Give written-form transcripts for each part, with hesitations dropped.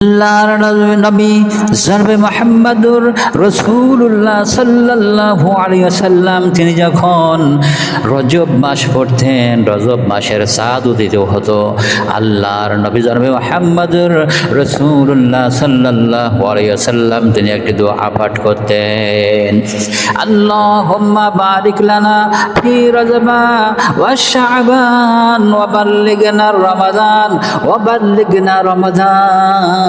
আল্লাহর নবী জনাবে মুহাম্মদুর রাসূলুল্লাহ সাল্লাল্লাহু আলাইহি ওয়াসাল্লাম তিনি যখন রজব মাস পড়তেন, রজব মাসের চাঁদ উদিত হতো, আল্লাহর নবী জনাবে মুহাম্মদুর রাসূলুল্লাহ সাল্লাল্লাহু আলাইহি ওয়াসাল্লাম তিনি একটি দোয়া পাঠ করতেন, আল্লাহুম্মা বারিক লানা ফি রজবা ওয়া শাবান ওয়া বাল্লিগনা রমাদান ওয়া বাল্লিগনা রমাদান।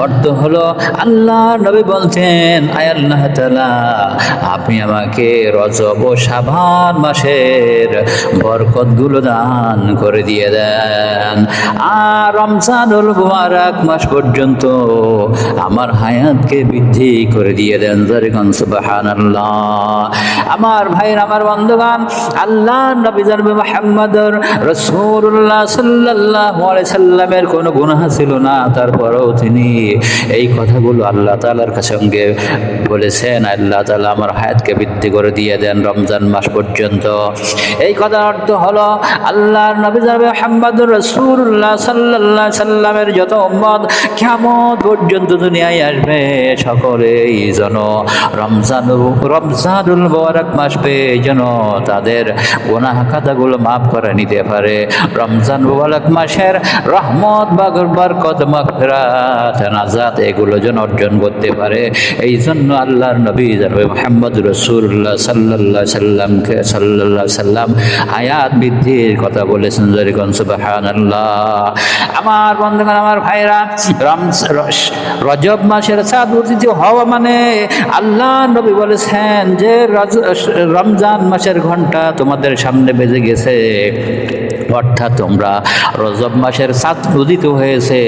অর্থ হলো আল্লাহ নবী বলতেন, আয় আল্লাহ তাআলা আপনি আমাকে রজব ও শাবান মাসের বরকতগুলো দান করে দিয়ে দেন, আর রমজানুল মুবারক মাস পর্যন্ত আমার হায়াতকে বৃদ্ধি করে দিয়ে দেন। সুবহানাল্লাহ। আমার ভাইর, আমার বন্ধুগণ, আল্লাহ নবী জনাবে মুহাম্মদুর রাসূলুল্লাহ সাল্লাল্লাহু আলাইহি সাল্লামের কোনো গুনাহ ছিল না, তারপরেও তিনি এই কথাগুলো আল্লাহ তাআলার সঙ্গে বলেছেন, আল্লাহ তাআলা আমার হায়াতকে বৃদ্ধি করে দিয়ে দেন রমজান মাস পর্যন্ত। এই কথার অর্থ হলো আল্লাহর নবী জনাবে মুহাম্মদুর রাসূলুল্লাহ সাল্লাল্লাহু আলাইহি সাল্লামের যত উম্মত কিয়ামত পর্যন্ত দুনিয়ায় আসবে, সকলেই যেন রমজানুল মুবারক মাস পেয়ে যেন তাদের গুনাহ খাতাগুলো মাফ করে নিতে পারে, রমজান মুবারক মাসের রহমত বরকত মাগফিরাত নাজাত এগুলো যেন অর্জন করতে পারে। এই জন্য আল্লাহর নবী জনাবে মুহাম্মদুর রাসূলুল্লাহ সাল্লাল্লাহু আলাইহি সাল্লাম হায়াত বৃদ্ধির কথা বলেছেন। সুবহানাল্লাহ। আমার বন্ধুগণ, আমার ভাইরা, রজব মাসের চাঁদ উদিত হওয়া মানে আল্লাহ নবী বলেছেন যে রমজান মাসের ঘন্টা তোমাদের সামনে বেজে গেছে, অর্থাৎ তোমরা রজব মাসের চাঁদ উদিত হয়েছে,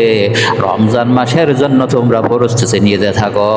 রমজান মাসের জন্য তোমরা প্রস্তুতি নিতে থাকো।